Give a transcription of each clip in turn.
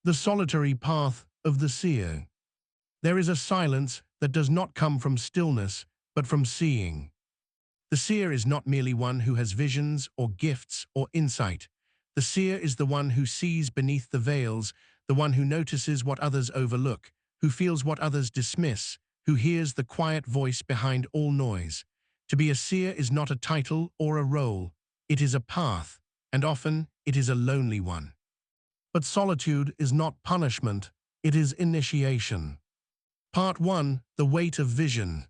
The solitary path of the seer. There is a silence that does not come from stillness, but from seeing. The seer is not merely one who has visions or gifts or insight. The seer is the one who sees beneath the veils, the one who notices what others overlook, who feels what others dismiss, who hears the quiet voice behind all noise. To be a seer is not a title or a role. It is a path, and often it is a lonely one. But solitude is not punishment, it is initiation. Part 1. The weight of vision.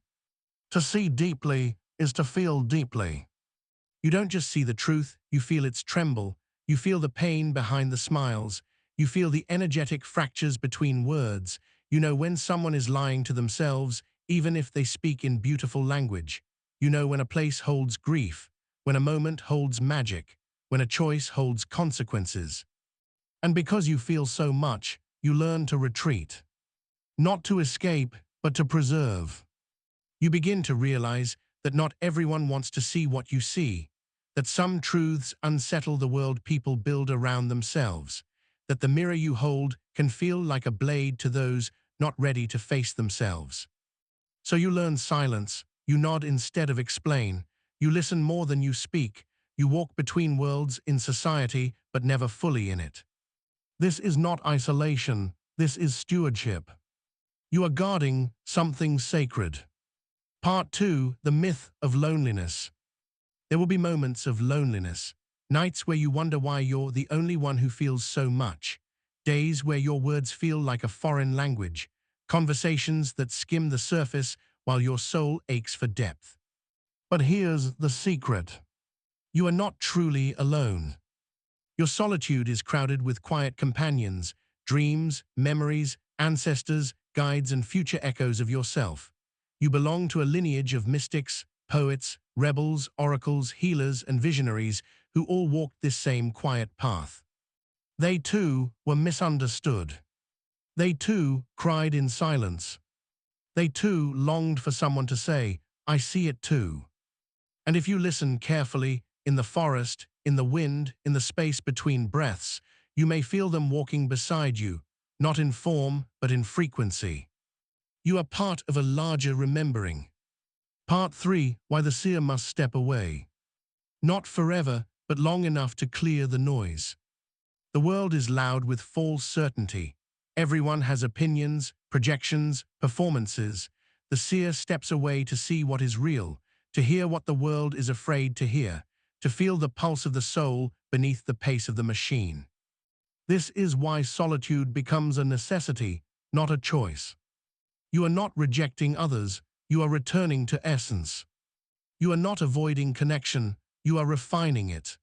To see deeply is to feel deeply. You don't just see the truth, you feel its tremble, you feel the pain behind the smiles, you feel the energetic fractures between words, you know when someone is lying to themselves, even if they speak in beautiful language. You know when a place holds grief, when a moment holds magic, when a choice holds consequences. And because you feel so much, you learn to retreat. Not to escape, but to preserve. You begin to realize that not everyone wants to see what you see, that some truths unsettle the world people build around themselves, that the mirror you hold can feel like a blade to those not ready to face themselves. So you learn silence, you nod instead of explain, you listen more than you speak, you walk between worlds in society but never fully in it. This is not isolation, this is stewardship. You are guarding something sacred. Part 2. The myth of loneliness. There will be moments of loneliness, nights where you wonder why you're the only one who feels so much, days where your words feel like a foreign language, conversations that skim the surface while your soul aches for depth. But here's the secret. You are not truly alone. Your solitude is crowded with quiet companions, dreams, memories, ancestors, guides, and future echoes of yourself. You belong to a lineage of mystics, poets, rebels, oracles, healers, and visionaries who all walked this same quiet path. They too were misunderstood. They too cried in silence. They too longed for someone to say, "I see it too." And if you listen carefully, in the forest, in the wind, in the space between breaths, you may feel them walking beside you, not in form, but in frequency. You are part of a larger remembering. Part 3. Why the seer must step away. Not forever, but long enough to clear the noise. The world is loud with false certainty. Everyone has opinions, projections, performances. The seer steps away to see what is real, to hear what the world is afraid to hear, to feel the pulse of the soul beneath the pace of the machine. This is why solitude becomes a necessity, not a choice. You are not rejecting others, you are returning to essence. You are not avoiding connection, you are refining it.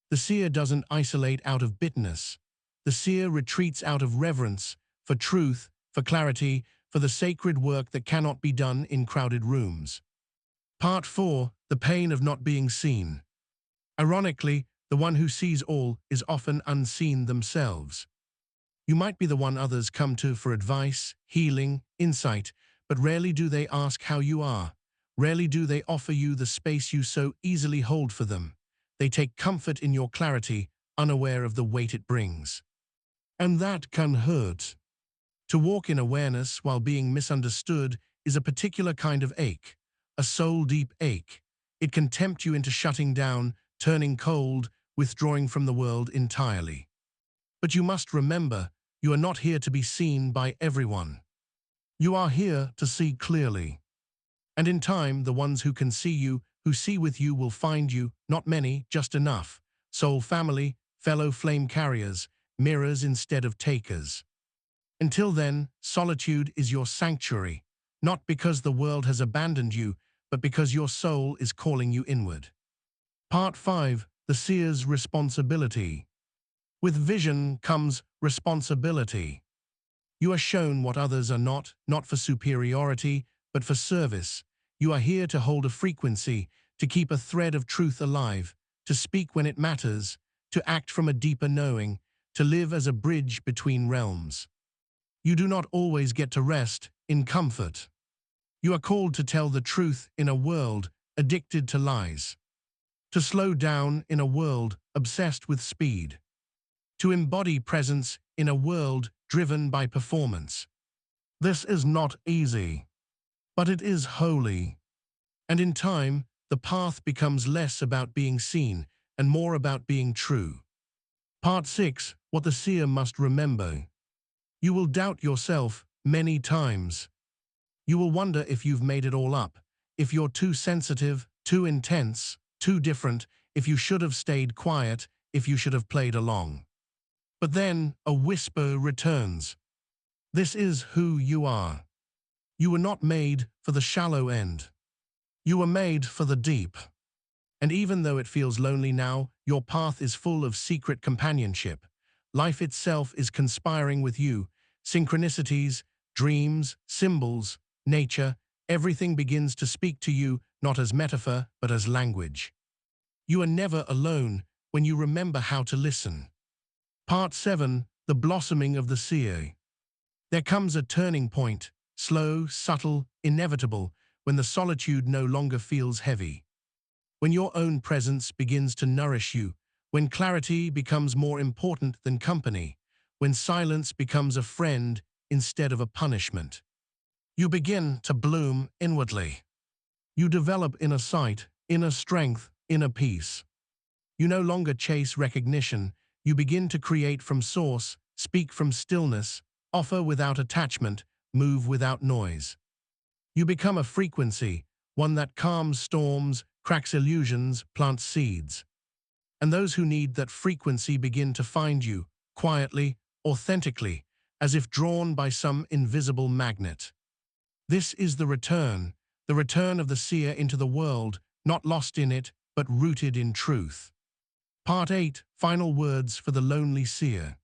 The seer doesn't isolate out of bitterness. The seer retreats out of reverence, for truth, for clarity, for the sacred work that cannot be done in crowded rooms. Part 4. The pain of not being seen. Ironically, the one who sees all is often unseen themselves. You might be the one others come to for advice, healing, insight, but rarely do they ask how you are. Rarely do they offer you the space you so easily hold for them. They take comfort in your clarity, unaware of the weight it brings. And that can hurt. To walk in awareness while being misunderstood is a particular kind of ache, a soul-deep ache. It can tempt you into shutting down, turning cold, withdrawing from the world entirely. But you must remember, you are not here to be seen by everyone. You are here to see clearly. And in time, the ones who can see you, who see with you, will find you, not many, just enough. Soul family, fellow flame carriers, mirrors instead of takers. Until then, solitude is your sanctuary, not because the world has abandoned you, but because your soul is calling you inward. Part 5. The seer's responsibility. With vision comes responsibility. You are shown what others are not for superiority, but for service. You are here to hold a frequency, to keep a thread of truth alive, to speak when it matters, to act from a deeper knowing, to live as a bridge between realms. You do not always get to rest in comfort. You are called to tell the truth in a world addicted to lies, to slow down in a world obsessed with speed. to embody presence in a world driven by performance. This is not easy, but it is holy. And in time, the path becomes less about being seen and more about being true. Part 6. What the seer must remember. You will doubt yourself many times. You will wonder if you've made it all up, if you're too sensitive, too intense, too different, if you should have stayed quiet, if you should have played along. But then a whisper returns. This is who you are. You were not made for the shallow end. You were made for the deep. And even though it feels lonely now, your path is full of secret companionship. Life itself is conspiring with you. Synchronicities, dreams, symbols, nature, everything begins to speak to you not as metaphor but as language. You are never alone when you remember how to listen. Part 7. The blossoming of the seer. There comes a turning point, slow, subtle, inevitable, when the solitude no longer feels heavy. When your own presence begins to nourish you, when clarity becomes more important than company, when silence becomes a friend instead of a punishment. You begin to bloom inwardly. You develop inner sight, inner strength, inner peace. You no longer chase recognition. You begin to create from source, speak from stillness, offer without attachment, move without noise. You become a frequency, one that calms storms, cracks illusions, plants seeds. And those who need that frequency begin to find you, quietly, authentically, as if drawn by some invisible magnet. This is the return of the seer into the world, not lost in it, but rooted in truth. Part 8. Final words for the lonely seer.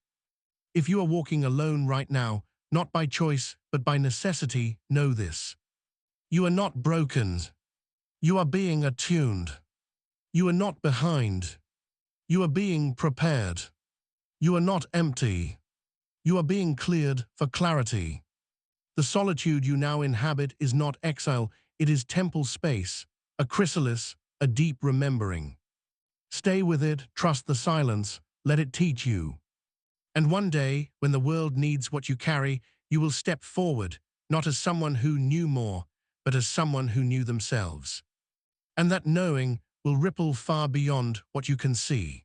If you are walking alone right now, not by choice, but by necessity, know this. You are not broken. You are being attuned. You are not behind. You are being prepared. You are not empty. You are being cleared for clarity. The solitude you now inhabit is not exile, it is temple space, a chrysalis, a deep remembering. Stay with it, trust the silence, let it teach you. And one day, when the world needs what you carry, you will step forward, not as someone who knew more, but as someone who knew themselves. And that knowing will ripple far beyond what you can see.